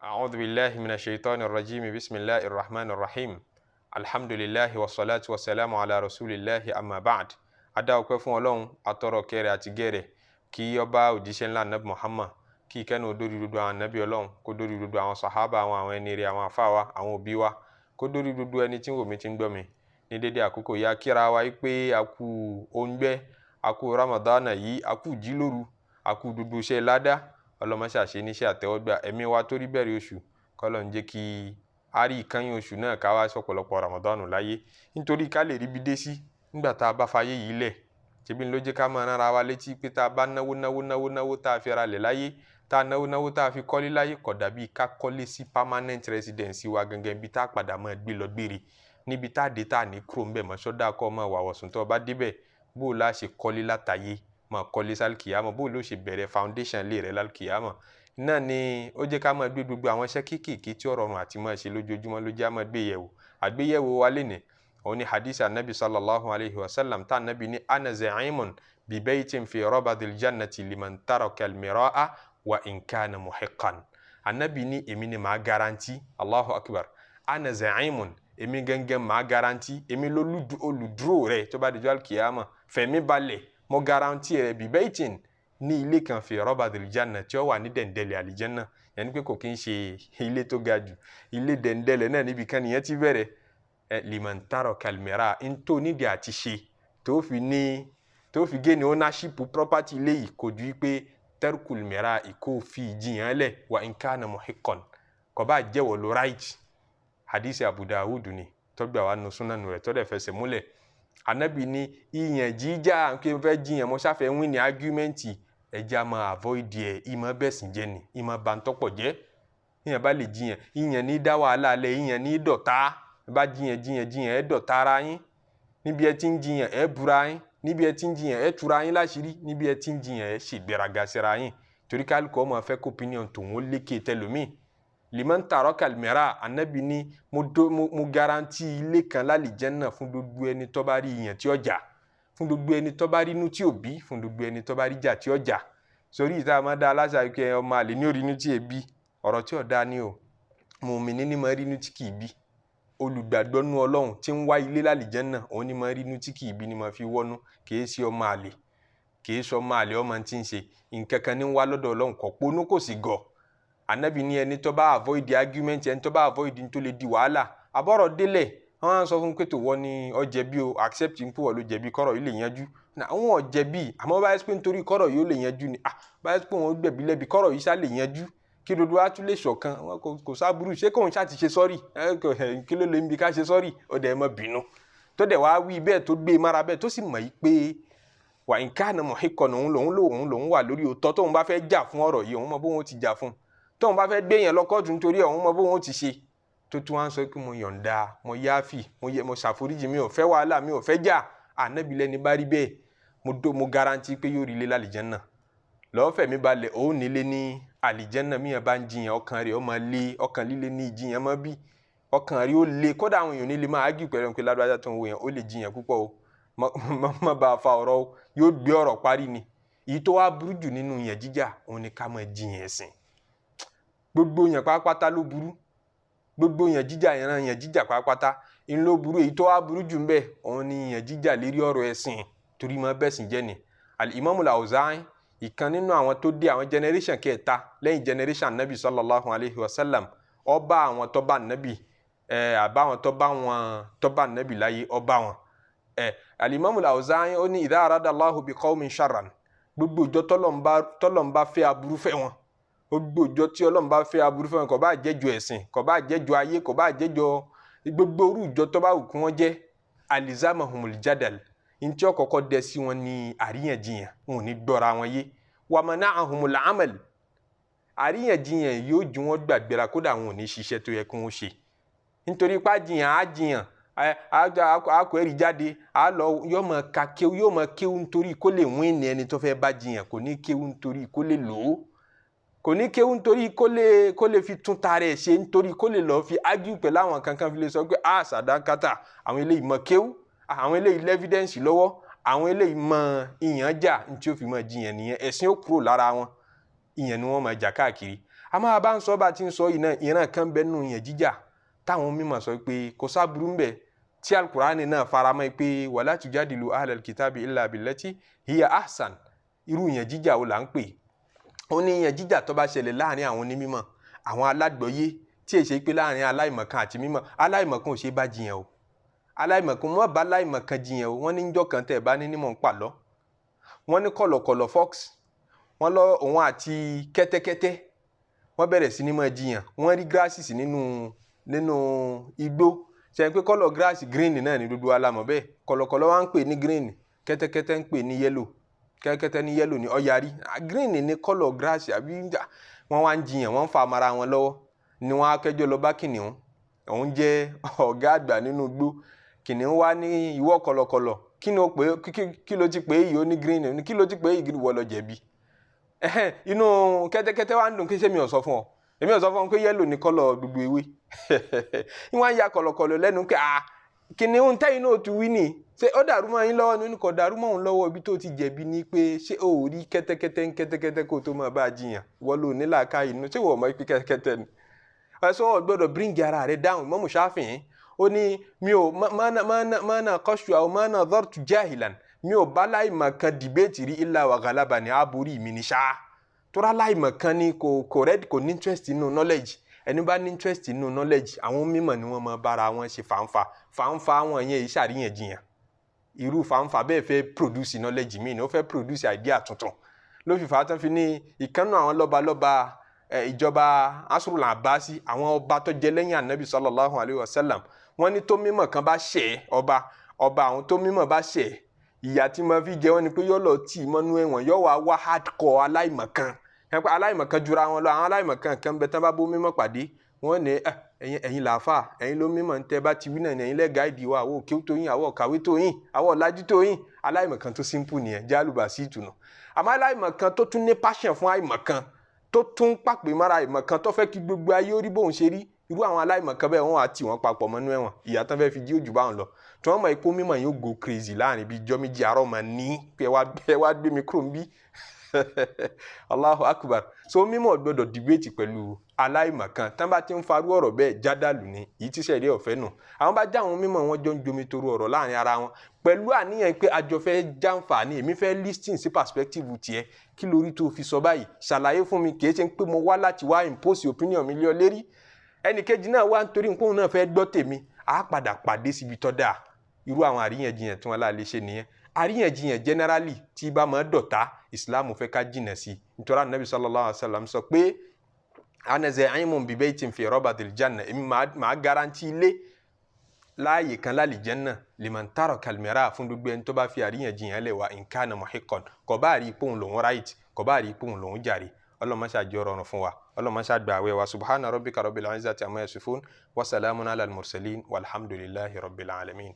أعوذ بالله من الشيطان الرجيم بسم الله الرحمن الرحيم الحمد لله والصلاة والسلام على رسول الله أما بعد adá ọpẹ́ fún Ọlọ́run atọrọ kẹrẹ àti gẹrẹ kí ó bá òjíṣẹ́ ńlá nabi Muhammad kí ìkẹ́ni ó dórí gbogbo àwọn nabi Ọlọ́run kó dórí gbogbo àwọn sàhábà àwọn ẹni rere àwọn àfáà wa àwọn òbí wa kó dórí gbogbo ẹni tí ń wò mí tí ń gbọ́ mi ní dédé àkókò yá kíra wa pé a kú oúnjẹ a kú Ramadan yìí a kú jílóru a kú gbogbo iṣẹ́ ládá ọlọmọṣà ṣe níṣẹ́ àtẹ́wọ́gbà ẹ̀mí wa tó rí bẹ̀rẹ̀ oṣù kọ́lọ́n jẹ́ kí a rí ìkànnì oṣù náà ká wá sọ̀pọ̀lọpọ̀ Ramadan láyé nítorí ká lè rí bí dé sí nígbà tá a bá fayé yìí lẹ̀ ṣebí ló jẹ́ ká máa rán ara wa létí pé tá a bá náwó tá a fi ra lẹ̀ láyé tá a náwó tá a fi kọ́lé láyé kò dàbí ká kọ́lé sí permanent residence wa gangan bí tá a padà máa gbé lọ gbére níbi tá a dé tá a ní kúrò ńbẹ̀ mọ́ sọ́dá kọ́ máa wà wọ̀sùn tó bá débẹ̀ bó o lá ṣe kọ́lé látàyé máa kọ́lé sálkìyàmọ̀ bó ló ṣe bẹ̀rẹ̀ foundation lé rẹ̀ lálkìyàmọ̀ náà ni ó jẹ́ ká máa gbé gbogbo àwọn iṣẹ́ kéékèèké tí ó rọrùn àti máa ṣe lójoojúmọ́ ló jẹ́ á máa gbé yẹ̀wò àgbéyẹ̀wò wa lénìí òun ni hadith anabi sallallahu alayhi wa sallam tá anabi ní ana za'imun bi baytin fi rabadil jannati liman taraka al-mira'a wa in kana muhiqqan anabi ní èmi ni màá garanti allahu akbar ana za'imun èmi gangan màá garanti èmi olùdúró rẹ̀ tó bá dijọ́ alkiyama fẹ̀mí balẹ̀ mo garanti rẹ̀ bi baytin ní ilé kan fi rabadil janna tí ó wà ní dẹ̀ndẹ̀lẹ̀ àlìjẹ́nà yẹn ni pé kò kí ń ṣe ilé tó ga jù ilé dẹ̀ndẹ̀lẹ̀ náà níbi kan nìyẹn ti bẹ̀rẹ̀ liman taraka al-mira ntó nídìí àti ṣe tó fi gé ní ownership property ilé yìí kò ju pé tarkul mira ìkó fi ìjìyàn lẹ̀ wa in kana muhiqqan kò bá jẹ́wọ́ lo right hadisi Abu Dawud ni tọ́gbà wa nù súnánù rẹ̀ tọ́dẹ̀ fẹsẹ̀ múlẹ̀ anabi ní ìyàn jíjà kí n fẹ́ jiyàn mo ṣàfẹ́ win ní argument ẹja máa avoid ẹ̀ ìmọ̀ bẹ̀sìn jẹ́ ni ìmọ̀ bàǹtọ́pọ̀ jẹ́ ìyàn bá lè jiyàn ìyàn ní dá wàhálà alẹ́ ìyàn ní dọ̀tá bá jiyàn ẹ dọ̀tá ara yín níbi ẹ ti ń jiyàn ẹ búra yín níbi ẹ ti ń jiyàn ẹ túra yín láṣìírí níbi ẹ ti ń jiyàn ẹ ṣègbéraga síra yín torí kálukú ọmọ fẹ́ kó opinion tòun ó lékè tẹlómi liman taraka al-mira anabi ní mo garanti ilé kan lálìjẹ́nnà fún gbogbo ẹni tó bá rí ìyàn tí ó jà fún gbogbo ẹni tó bá rí inú tí ò bí fún gbogbo ẹni tó bá rí jà tí ó jà sórí ìta máa dá aláṣà pé ọmọ àlè ní orí inú tí è bí ọ̀rọ̀ tí ò dá ní o mùmínì ní máa rí inú tí kì í bí olùgbàgbọ́ nú Ọlọ́run tí ń wá ilé lálìjẹ́nnà òun ní máa rí inú tí kì í bí ni máa fi wọ́nú kìí ṣe ọmọ àlè kìí ṣe ọmọ àlè ọmọ tí ń ṣe nǹkan kan ní wá lọ́dọ̀ Ọlọ́run kò ponú kò sì gọ̀ anabi ní ẹni tó bá avoid the argument ẹni tó bá avoid ní tó lè di wàhálà àbọ̀rọ̀ délẹ̀ wọ́n á sọ fún pé tó wọ́n ní ó jẹ̀bi o accept ń pè wọ́n ló jẹ̀bi kọ́rọ̀ yìí lè yanjú àwọn ò jẹ̀bi àmọ́ báyìí pé nítorí kọ́rọ̀ yìí ó lè yanjú ni báyìí pé wọ́n gbẹ̀bí lẹ́bi kọ́rọ̀ yìí ṣá lè yanjú kí dodo wa tún lè ṣọ̀kan kò sábúrú ṣé kóun ṣá ti ṣe sọ́ọ̀rì kí ló lè ń bi ká ṣe sọ́ọ̀rì ó dẹ̀ mọ́ bínú tó dẹ̀ wá wí bẹ́ẹ̀ tó gbé mára bẹ́ẹ̀ tó sì mọ̀ yìí pé wà in kana muhiqqan òun wà lórí òótọ́ tóun bá fẹ́ jà fún ọ̀rọ̀ yìí òun mọ bóun ó ti jà fún tóun bá fẹ́ gbé yẹn lọ́kọ́ọ̀tù nítorí òun mọ bóun ó ti ṣe tó tún wá ń sọ pé mo yọ̀ǹda mo yáfì mo ṣàforíjì mi ò fẹ́ wàhálà mi ò fẹ́ jà ànábì lẹ́ni bá rí bẹ́ẹ̀ mo garanti pé yóò rí ilé lálìjẹ́nnà lọ́fẹ̀ẹ́ mi balẹ̀ òun nílé ní àlìjẹ́nnà míyàn bá ń jiyàn ọkàn rẹ̀ ó máa lé ọkàn líle ní ìjiyàn mọ́ bí ọkàn rẹ̀ ó lé kódà àwọn èèyàn nílé máa ágì pẹ̀lú pé ládùúgbò tó ń wo yẹn ó lè jiyàn púpọ̀ o má bá a fa ọ̀rọ̀ o yóò gbé ọ̀rọ̀ parí ni èyí tó wá burú jù nínú yẹn jíjà òun ni ká máa jiyàn ẹ̀sìn gbogbo yẹn pátápátá ló burú gbogbo yẹn jíjà pátápátá ń ló burú èyí tó wá burú jù ń bẹ òun ni yẹn jíjà lérí ọ̀rọ̀ ẹ̀sìn torí máa bẹ̀sìn jẹ́ ni al-Imam al-Awza'i ìkan nínú àwọn tó dé àwọn generation kẹta lẹ́yìn generation nabi sallallahu alayhi wa sallam ọba àwọn tó bá nabi àbáwọn tó bá nabi láyé ọba wọn al-Imam al-Awza'i ó ní idha arada Allahu bi qawmin sharran gbogbo ìjọ tọ́lọ́mbá fẹ́ aburú fẹ́ wọn gbogbo ìjọ tí Ọlọ́run bá fẹ́ aburú fẹ́ wọn kò bá jẹ́jọ ẹ̀sìn kò bá jẹ́jọ ayé kò bá jẹ́jọ gbogbo orú ìjọ tó bá wù kí wọ́n jẹ́ alizamahumul jadal ntí ọkọ̀ọ̀kọ̀ dẹ sí wọn ní àríyànjiyàn wọn ò ní gbọ́ra wọn yé wa mana'ahumul amal àríyànjiyàn yóò ju wọn gbàgbéra kódà wọn ò ní ṣiṣẹ́ tó yẹ kí wọ́n ṣe nítorí pàjiyàn àjiyàn àkọ́ ẹ̀rí jáde àlọ́ yóò mọ kéwú nítorí kó lè wín ní ẹni tó fẹ́ bá jiyàn kò ní kéwú nítorí kó lè lò ó kò ní kéwú nítorí kó lè fi tún tara ẹ̀ ṣe nítorí kó lè lọ́ọ́ fi ágíù pẹ̀lú àwọn kankan fi lè sọ pé sàdánkátà àwọn eléyìí mọ kéwú àwọn eléyìí lẹ́fídẹ́ǹsì lọ́wọ́ àwọn eléyìí mọ ìyàn jà ní tí ó fi mọ jiyàn nìyẹn ẹ̀sìn ó kúrò lára wọn ìyẹn ni wọ́n máa jà káàkiri àmọ́ bá ń sọ bá ti ń sọ yìí náà ìran kan bẹ́ẹ̀ nù yẹn jíjà táwọn mímọ̀ sọ pé kò sábúrú ń bẹ tí alukur'ani náà faramọ́ pé wala tujadilu ahlal kitabi illa billati hiya ahsan irú yẹn jíjà wo là ń pè ó ní yẹn jíjà tó bá ṣẹlẹ̀ láàrin àwọn onímọ̀ àwọn alágbọ̀yé tí èsì pé láàrin aláìmọ̀kan àti mímọ̀ aláìmọ̀kan ò ṣe bá jiyàn o aláìmọ̀kan mọ́ bá aláìmọ̀kan jiyàn o wọ́n ní njọ́ kan tẹ̀ bá ní nímọ̀ ń pàlọ́ wọ́n ní kọ̀lọ̀kọ̀lọ̀ fox wọ́n lọ òun àti kẹ́tẹ́kẹ́tẹ́ wọ́n bẹ̀rẹ̀ sí ní máa jiyàn wọ́n rí grasses nínú igbó ṣe pé kọ́lọ̀ grass green náà ní dúdú alámọ̀ bẹ́ẹ̀ kọ̀lọ̀kọ̀lọ̀ wá ń pè ní green kẹ́tẹ́kẹ́tẹ́ ń pè ní yellow kẹ́tẹ́kẹ́tẹ́ ní yellow ní ọ̀yarí green ní kọ́lọ̀ grass àbí wọ́n wá ń jiyàn wọ́n ń fa amara wọn lọ́wọ́ ni wọ́n á kẹ́jọ́ lọ bá kìnìún òun jẹ́ ọ̀gá àgbà nínú igbó kìnìún wá ní ìwọ kọ̀lọ̀kọ̀lọ̀ kí ló ti pè é yìí ó ní green kí ló ti pè é yìí wọ́ lọ jẹ̀bi inú kẹ́tẹ́kẹ́tẹ́ wá ń dùn kí sẹ́mi ò sọ fún ọ èmi ò sọ fún ọ pé yẹ́lò ní kọ́lọ̀ gbogbo ewé ìwọ̀n ya kọ̀lọ̀kọ̀lọ̀ lẹ́nu pé kìnìún tẹ́yìn náà ti wí nì ṣé ó dàrú mọ́ yín lọ́wọ́ nínú kò dàrú mọ́ òun lọ́wọ́ ibi tó ti jẹ̀bi ni pé ṣé o ò rí kẹ́tẹ́kẹ́tẹ́ kó tó máa bá a jiyàn wọ́n lò ní làákàyè inú ṣé wọ́n mọ̀ pé kẹ́tẹ́kẹ́tẹ́ ni ẹ̀sọ́ ọ̀ gbọ́dọ̀ bring ara rẹ̀ down Imam Shafi'i ó ní mi ò mana qashtu aw mana dhartu jahilan mi ò bá láìmọ̀ kan debate rí illa wa ghalabani àbúrí mi ní ṣáá tora láìmọ̀ kan ni kò ní interest nínú knowledge ẹni bá ní interest nínú knowledge àwọn mímọ̀ ni wọ́n máa bára wọn ṣe fàǹfà wọn yẹn iṣẹ́ àríyànjiyàn irú fàǹfà bẹ́ẹ̀ fẹ́ produce knowledge mi ni ó fẹ́ produce idea tuntun ló fi fàá tán fi ní ìkànnù àwọn lọ́balọ́ba ìjọba Asrul Abbasi àwọn ọba tó jẹ lẹ́yìn anabi sallallahu alayhi wa sallam wọ́n ní tó mímọ̀ kan bá ṣẹ̀ ọba àwọn tó mímọ̀ bá ṣẹ̀ ìyà tí mo fi jẹ wọ́n ni pé yọ́ lọ tì mọ́nú ẹ̀wọ̀n yọ́ wá hardcore aláìmọ̀kan ẹ̀pẹ́ aláìmọ̀kan jura wọn lọ àwọn aláìmọ̀kan kan bẹ tán bá bó mímọ̀ pàdé wọ́n ní ẹ̀yin làáfà ẹ̀yin ló mímọ̀ ntẹ́ bá ti wí náà ẹ̀yin lẹ́ gáìdì wa àwọ̀ òkè tó yín àwọ̀ kàwé tó yín àwọ̀ ọ̀làjú tó yín aláìmọ̀kan tó simple nìyẹn jálùbà sí ìtùnú àmọ́ aláìmọ̀kan tó tún ní passion fún àìmọ̀kan tó tún pàpè mára àìmọ̀kan tó fẹ́ kí gbogbo ayé ó rí bóun ṣe rí irú àwọn aláìmọ̀kan bẹ́ẹ̀ wọ́n á tì wọ́n papọ̀ mọ́nú ẹ̀wọ̀n ìyà tán fẹ́ fi jí òjò báwọn lọ tí wọ́n mọ̀ ipò mímọ̀ yóò go crazy láàrin bíi ijọ́ méjì àárọ̀ mà ní pé ẹ wá gbé mi kúrò ń bí Allahu Akbar so mímọ̀ gbọ́dọ̀ debate pẹ̀lú aláìmọ̀kan tán bá ti ń farú ọ̀rọ̀ bẹ́ẹ̀ jádàlú ni èyí tí sẹ̀rí ọ̀fẹ́ nù àwọn bá já àwọn mímọ̀ wọn jọ ń jomi toro ọ̀rọ̀ láàrin ara wọn pẹ̀lú àníyàn pé àjọ fẹ́ jàǹfààní èmi fẹ́ listing sí perspective tiẹ̀ kí lórí tó fi sọ báyìí ṣàlàyé fún mi kì í ṣe pé mo wá láti wá impose opinion mi lé ọ lérí ẹnìkejì náà wá nítorí nǹkan òun náà fẹ́ gbọ́ tèmi á padà pàdé síbi tọ́ dáa irú àwọn àríyànjiyàn tí wọ́n láà lè ṣe nìyẹn àríyànjiyàn generally tí bá máa dọ̀tá Islam fẹ́ ká jìnà sí nítorí Ànábì sallallahu alaihi wasallam sọ pé ana za'imun bi baytin fi rabadil janna èmi máa garanti ilé láàyè kan lálì janna liman taraka al-mira fún gbogbo ẹni tó bá fi àríyànjiyàn lẹ̀ wá in kana muhiqqan kò bá rí ipò òun lòun right kò bá rí ipò òun lòun jàre Ọlọ́run ṣá jẹ́ rọrùn fún wa Ọlọ́run ṣá gbà àwẹ̀ wa subhana rabbika rabbil izzati amma yasifun wa salamun ala al-mursalin walhamdulillahi rabbil alamin.